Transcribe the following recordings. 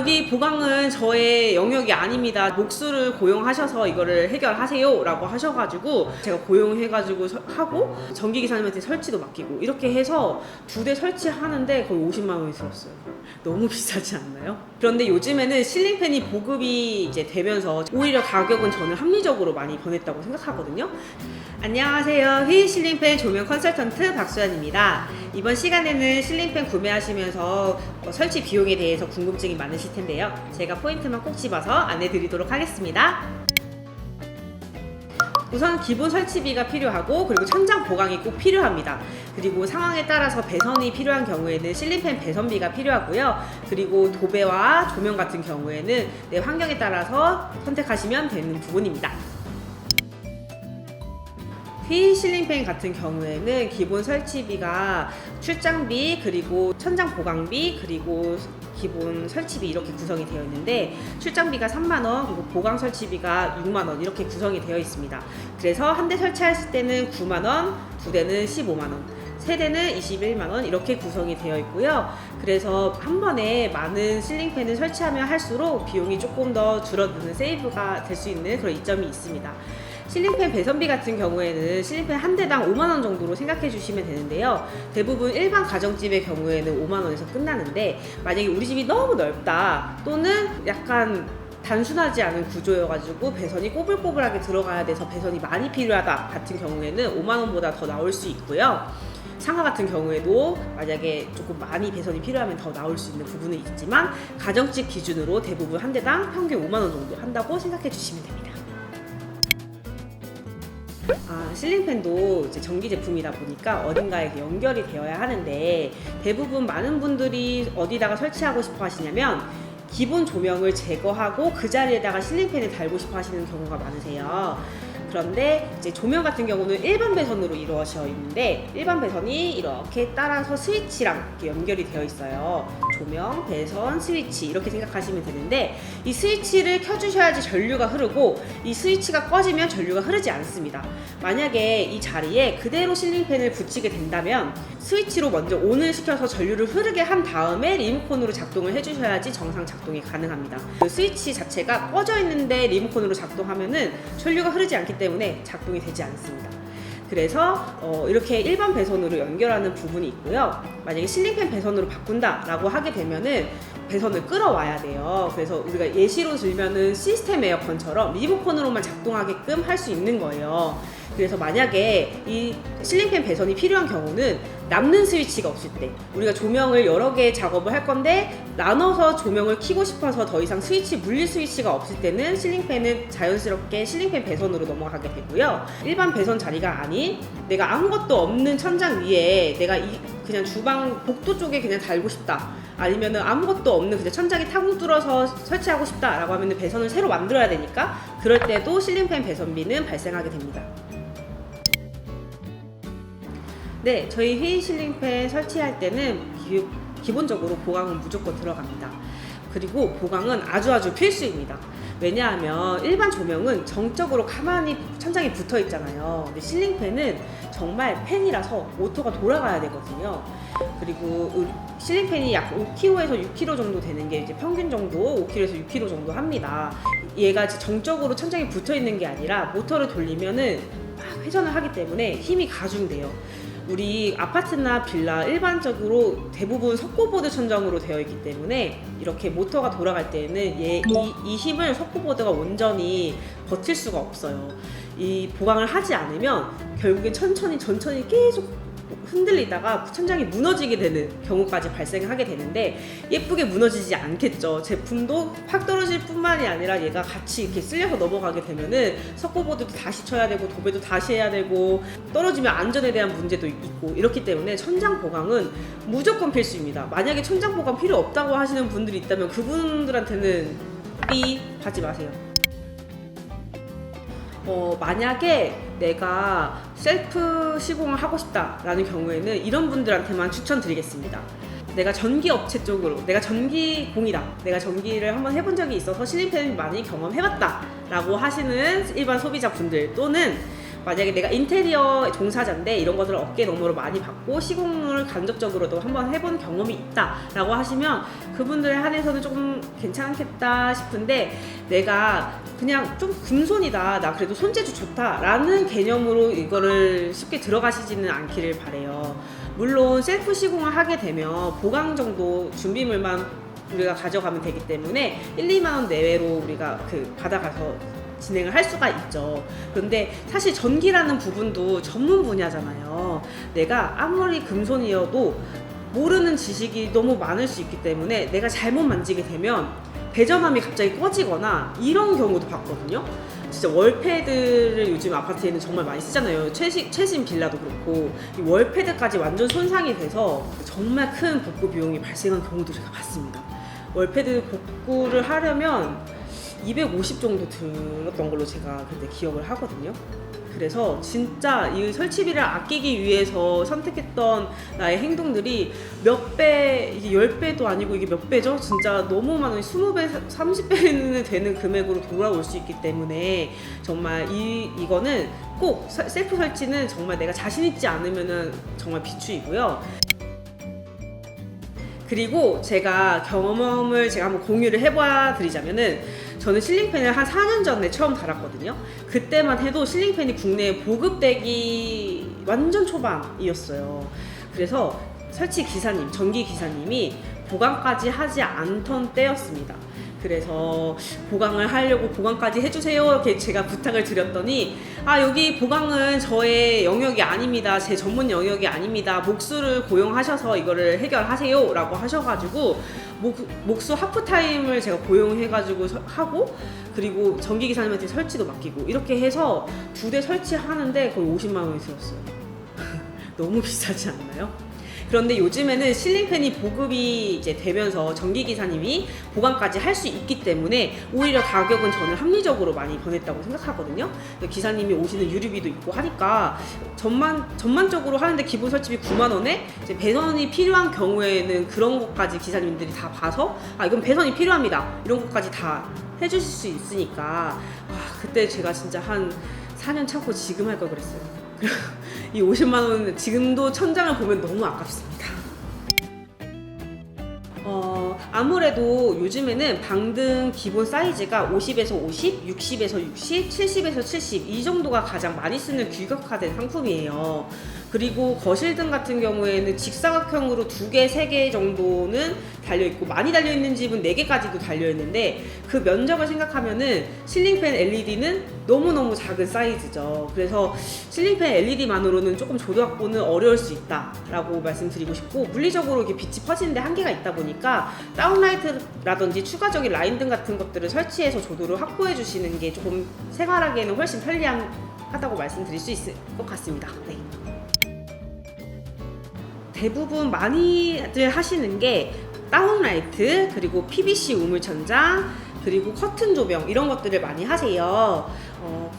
여기 보강은 저의 영역이 아닙니다. 목수를 고용하셔서 이거를 해결하세요 라고 하셔가지고 제가 고용해가지고 하고 전기기사님한테 설치도 맡기고 이렇게 해서 2대 설치하는데 거의 50만 원이 들었어요. 너무 비싸지 않나요? 그런데 요즘에는 실링팬이 보급이 이제 되면서 오히려 가격은 저는 합리적으로 많이 변했다고 생각하거든요. 안녕하세요. 휘인 실링팬 조명 컨설턴트 박수연입니다. 이번 시간에는 실링팬 구매하시면서 설치 비용에 대해서 궁금증이 많으실 텐데요. 제가 포인트만 꼭 집어서 안내 드리도록 하겠습니다. 우선 기본 설치비가 필요하고 그리고 천장 보강이 꼭 필요합니다. 그리고 상황에 따라서 배선이 필요한 경우에는 실링팬 배선비가 필요하고요. 그리고 도배와 조명 같은 경우에는 내 환경에 따라서 선택하시면 되는 부분입니다. 휘인 실링팬 같은 경우에는 기본 설치비가 출장비 그리고 천장 보강비 그리고 기본 설치비 이렇게 구성이 되어 있는데 출장비가 3만원 그리고 보강 설치비가 6만원 이렇게 구성이 되어 있습니다. 그래서 한 대 설치하실 때는 9만원, 2대는 15만원, 3대는 21만원 이렇게 구성이 되어 있고요. 그래서 한 번에 많은 실링팬을 설치하면 할수록 비용이 조금 더 줄어드는 세이브가 될 수 있는 그런 이점이 있습니다. 실링팬 배선비 같은 경우에는 실링팬 한 대당 5만원 정도로 생각해 주시면 되는데요. 대부분 일반 가정집의 경우에는 5만원에서 끝나는데 만약에 우리 집이 너무 넓다 또는 약간 단순하지 않은 구조여가지고 배선이 꼬불꼬불하게 들어가야 돼서 배선이 많이 필요하다 같은 경우에는 5만원보다 더 나올 수 있고요. 상가 같은 경우에도 만약에 조금 많이 배선이 필요하면 더 나올 수 있는 부분은 있지만 가정집 기준으로 대부분 한 대당 평균 5만원 정도 한다고 생각해 주시면 됩니다. 실링팬도 이제 전기 제품이다 보니까 어딘가에 연결이 되어야 하는데 대부분 많은 분들이 어디다가 설치하고 싶어 하시냐면 기본 조명을 제거하고 그 자리에다가 실링팬을 달고 싶어 하시는 경우가 많으세요. 그런데 이제 조명 같은 경우는 일반 배선으로 이루어져 있는데 일반 배선이 이렇게 따라서 스위치랑 이렇게 연결이 되어 있어요. 조명, 배선, 스위치 이렇게 생각하시면 되는데 이 스위치를 켜주셔야지 전류가 흐르고 이 스위치가 꺼지면 전류가 흐르지 않습니다. 만약에 이 자리에 그대로 실링팬을 붙이게 된다면 스위치로 먼저 ON을 시켜서 전류를 흐르게 한 다음에 리모컨으로 작동을 해주셔야지 정상 작동이 가능합니다. 그 스위치 자체가 꺼져 있는데 리모컨으로 작동하면은 전류가 흐르지 않기 때문에 작동이 되지 않습니다. 그래서 이렇게 일반 배선으로 연결하는 부분이 있고요. 만약에 실링팬 배선으로 바꾼다 라고 하게 되면은 배선을 끌어와야 돼요. 그래서 우리가 예시로 들면은 시스템 에어컨처럼 리모컨으로만 작동하게끔 할 수 있는 거예요. 그래서 만약에 이 실링팬 배선이 필요한 경우는 남는 스위치가 없을 때 우리가 조명을 여러 개 작업을 할 건데 나눠서 조명을 켜고 싶어서 더 이상 물릴 스위치가 없을 때는 실링팬은 자연스럽게 실링팬 배선으로 넘어가게 되고요. 일반 배선 자리가 아닌 내가 아무것도 없는 천장 위에 내가 그냥 주방 복도 쪽에 그냥 달고 싶다 아니면은 아무것도 없는 그냥 천장에 타고 뚫어서 설치하고 싶다 라고 하면은 배선을 새로 만들어야 되니까 그럴 때도 실링팬 배선비는 발생하게 됩니다. 네, 저희 휘인 실링팬 설치할 때는 기본적으로 보강은 무조건 들어갑니다. 그리고 보강은 아주 필수입니다. 왜냐하면 일반 조명은 정적으로 가만히 천장에 붙어 있잖아요. 근데 실링팬은 정말 팬이라서 모터가 돌아가야 되거든요. 그리고 실링팬이 약 5kg에서 6kg 정도 되는 게 이제 평균 정도 5kg에서 6kg 정도 합니다. 얘가 정적으로 천장에 붙어 있는 게 아니라 모터를 돌리면은 막 회전을 하기 때문에 힘이 가중돼요. 우리 아파트나 빌라 일반적으로 대부분 석고보드 천장으로 되어 있기 때문에 이렇게 모터가 돌아갈 때는 이 힘을 석고보드가 온전히 버틸 수가 없어요. 이 보강을 하지 않으면 결국엔 천천히 계속 흔들리다가 천장이 무너지게 되는 경우까지 발생하게 되는데 예쁘게 무너지지 않겠죠. 제품도 확 떨어질 뿐만이 아니라 얘가 같이 이렇게 쓸려서 넘어가게 되면은 석고보드도 다시 쳐야 되고 도배도 다시 해야 되고 떨어지면 안전에 대한 문제도 있고 이렇기 때문에 천장 보강은 무조건 필수입니다. 만약에 천장 보강 필요 없다고 하시는 분들이 있다면 그분들한테는 삐 하지 마세요. 만약에 내가 셀프 시공을 하고 싶다라는 경우에는 이런 분들한테만 추천드리겠습니다. 내가 전기업체 쪽으로 내가 전기공이다 내가 전기를 한번 해본 적이 있어서 실링팬을 많이 경험해봤다 라고 하시는 일반 소비자분들 또는 만약에 내가 인테리어 종사자인데 이런 것들을 어깨 너머로 많이 받고 시공을 간접적으로도 한번 해본 경험이 있다라고 하시면 그분들에 한해서는 조금 괜찮겠다 싶은데, 내가 그냥 좀 금손이다, 나 그래도 손재주 좋다 라는 개념으로 이거를 쉽게 들어가시지는 않기를 바래요. 물론 셀프 시공을 하게 되면 보강 정도 준비물만 우리가 가져가면 되기 때문에 1, 2만 원 내외로 우리가 받아가서 진행을 할 수가 있죠. 그런데 사실 전기라는 부분도 전문 분야잖아요. 내가 아무리 금손이어도 모르는 지식이 너무 많을 수 있기 때문에 내가 잘못 만지게 되면 배전함이 갑자기 꺼지거나 이런 경우도 봤거든요. 진짜 월패드를 요즘 아파트에는 정말 많이 쓰잖아요. 최신 빌라도 그렇고 이 월패드까지 완전 손상이 돼서 정말 큰 복구 비용이 발생한 경우도 제가 봤습니다. 월패드 복구를 하려면 250 정도 들었던 걸로 제가 그때 기억을 하거든요. 그래서 진짜 이 설치비를 아끼기 위해서 선택했던 나의 행동들이 몇 배, 이게 10배도 아니고 이게 몇 배죠? 진짜 너무 많은 20배, 30배는 되는 금액으로 돌아올 수 있기 때문에 정말 이거는 꼭 셀프 설치는 정말 내가 자신 있지 않으면은 정말 비추이고요. 그리고 제가 경험을 한번 공유를 해봐 드리자면은, 저는 실링팬을 한 4년 전에 처음 달았거든요. 그때만 해도 실링팬이 국내에 보급되기 완전 초반이었어요. 그래서 설치 기사님, 전기 기사님이 보강까지 하지 않던 때였습니다. 그래서 보강을 하려고 보강까지 해주세요 이렇게 제가 부탁을 드렸더니, 여기 보강은 저의 영역이 아닙니다, 제 전문 영역이 아닙니다, 목수를 고용하셔서 이거를 해결하세요 라고 하셔가지고 목수 하프타임을 제가 고용해가지고 하고, 그리고 전기기사님한테 설치도 맡기고 이렇게 해서 2대 설치하는데 거의 50만 원이 들었어요. 너무 비싸지 않나요? 그런데 요즘에는 실링팬이 보급이 이제 되면서 전기기사님이 보강까지 할 수 있기 때문에 오히려 가격은 저는 합리적으로 많이 변했다고 생각하거든요. 기사님이 오시는 유류비도 있고 하니까 전반적으로 하는데 기본 설치비 9만 원에 이제 배선이 필요한 경우에는 그런 것까지 기사님들이 다 봐서 이건 배선이 필요합니다 이런 것까지 다 해주실 수 있으니까, 그때 제가 진짜 한 4년 참고 지금 할 걸 그랬어요. 이 50만 원은 지금도 천장을 보면 너무 아깝습니다. 아무래도 요즘에는 방등 기본 사이즈가 50에서 50, 60에서 60, 70에서 70 이 정도가 가장 많이 쓰는 규격화된 상품이에요. 그리고 거실등 같은 경우에는 직사각형으로 2개, 3개 정도는 달려있고, 많이 달려있는 집은 4개까지도 달려있는데 그 면적을 생각하면은 실링팬 LED는 너무너무 작은 사이즈죠. 그래서 실링팬 LED만으로는 조금 조도 확보는 어려울 수 있다라고 말씀드리고 싶고, 물리적으로 이렇게 빛이 퍼지는데 한계가 있다 보니까 다운라이트라든지 추가적인 라인등 같은 것들을 설치해서 조도를 확보해 주시는 게 조금 생활하기에는 훨씬 편리하다고 말씀드릴 수 있을 것 같습니다. 네. 대부분 많이들 하시는 게 다운라이트, 그리고 PVC 우물천장, 그리고 커튼 조명 이런 것들을 많이 하세요.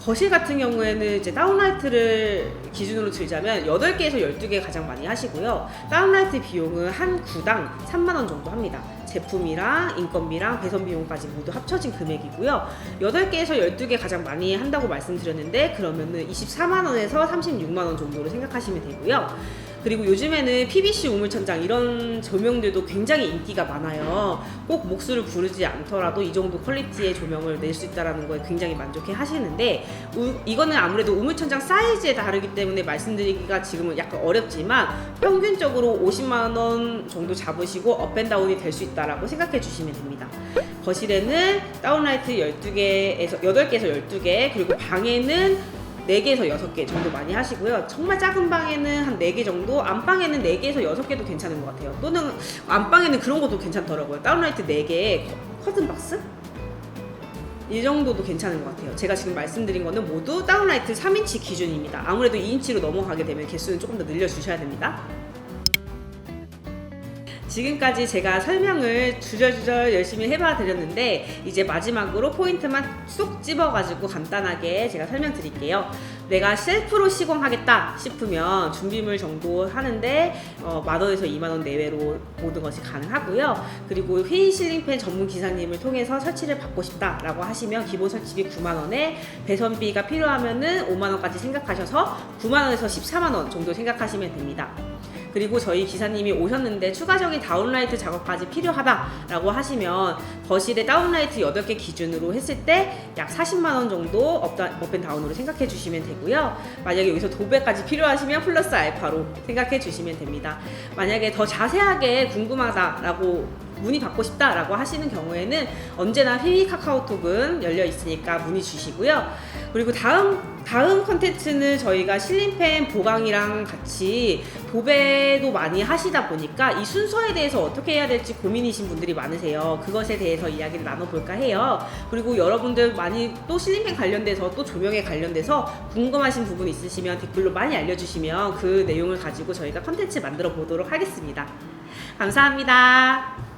거실 같은 경우에는 이제 다운라이트를 기준으로 들자면 8개에서 12개 가장 많이 하시고요. 다운라이트 비용은 한 구당 3만 원 정도 합니다. 제품이랑 인건비랑 배선 비용까지 모두 합쳐진 금액이고요. 8개에서 12개 가장 많이 한다고 말씀드렸는데, 그러면은 24만 원에서 36만 원 정도로 생각하시면 되고요. 그리고 요즘에는 PVC 우물천장 이런 조명들도 굉장히 인기가 많아요. 꼭 목수를 부르지 않더라도 이 정도 퀄리티의 조명을 낼 수 있다는 거에 굉장히 만족해 하시는데, 이거는 아무래도 우물천장 사이즈에 다르기 때문에 말씀드리기가 지금은 약간 어렵지만 평균적으로 50만 원 정도 잡으시고 업앤다운이 될 수 있다라고 생각해 주시면 됩니다. 거실에는 다운라이트 8개에서 12개, 그리고 방에는 4개에서 6개 정도 많이 하시고요. 정말 작은 방에는 한 4개 정도, 안방에는 4개에서 6개도 괜찮은 것 같아요. 또는 안방에는 그런 것도 괜찮더라고요. 다운라이트 4개에 커튼박스? 이 정도도 괜찮은 것 같아요. 제가 지금 말씀드린 거는 모두 다운라이트 3인치 기준입니다. 아무래도 2인치로 넘어가게 되면 개수는 조금 더 늘려주셔야 됩니다. 지금까지 제가 설명을 주절주절 열심히 해봐 드렸는데 이제 마지막으로 포인트만 쏙 집어가지고 간단하게 제가 설명드릴게요. 내가 셀프로 시공하겠다 싶으면 준비물 정도 하는데 10,000원에서 20,000원 내외로 모든 것이 가능하고요. 그리고 회의 실링팬 전문 기사님을 통해서 설치를 받고 싶다라고 하시면 기본 설치비 90,000원에 배선비가 필요하면은 50,000원까지 생각하셔서 90,000원에서 140,000원 정도 생각하시면 됩니다. 그리고 저희 기사님이 오셨는데 추가적인 다운라이트 작업까지 필요하다라고 하시면 거실에 다운라이트 8개 기준으로 했을 때 약 400,000원 정도 업앤다운으로 생각해 주시면 되고요. 만약에 여기서 도배까지 필요하시면 플러스 알파로 생각해 주시면 됩니다. 만약에 더 자세하게 궁금하다라고 문의 받고 싶다라고 하시는 경우에는 언제나 회의 카카오톡은 열려 있으니까 문의 주시고요. 그리고 다음 컨텐츠는 저희가 실링팬 보강이랑 같이 도배도 많이 하시다 보니까 이 순서에 대해서 어떻게 해야 될지 고민이신 분들이 많으세요. 그것에 대해서 이야기를 나눠볼까 해요. 그리고 여러분들 많이 또 실링팬 관련돼서 또 조명에 관련돼서 궁금하신 부분 있으시면 댓글로 많이 알려주시면 그 내용을 가지고 저희가 컨텐츠 만들어 보도록 하겠습니다. 감사합니다.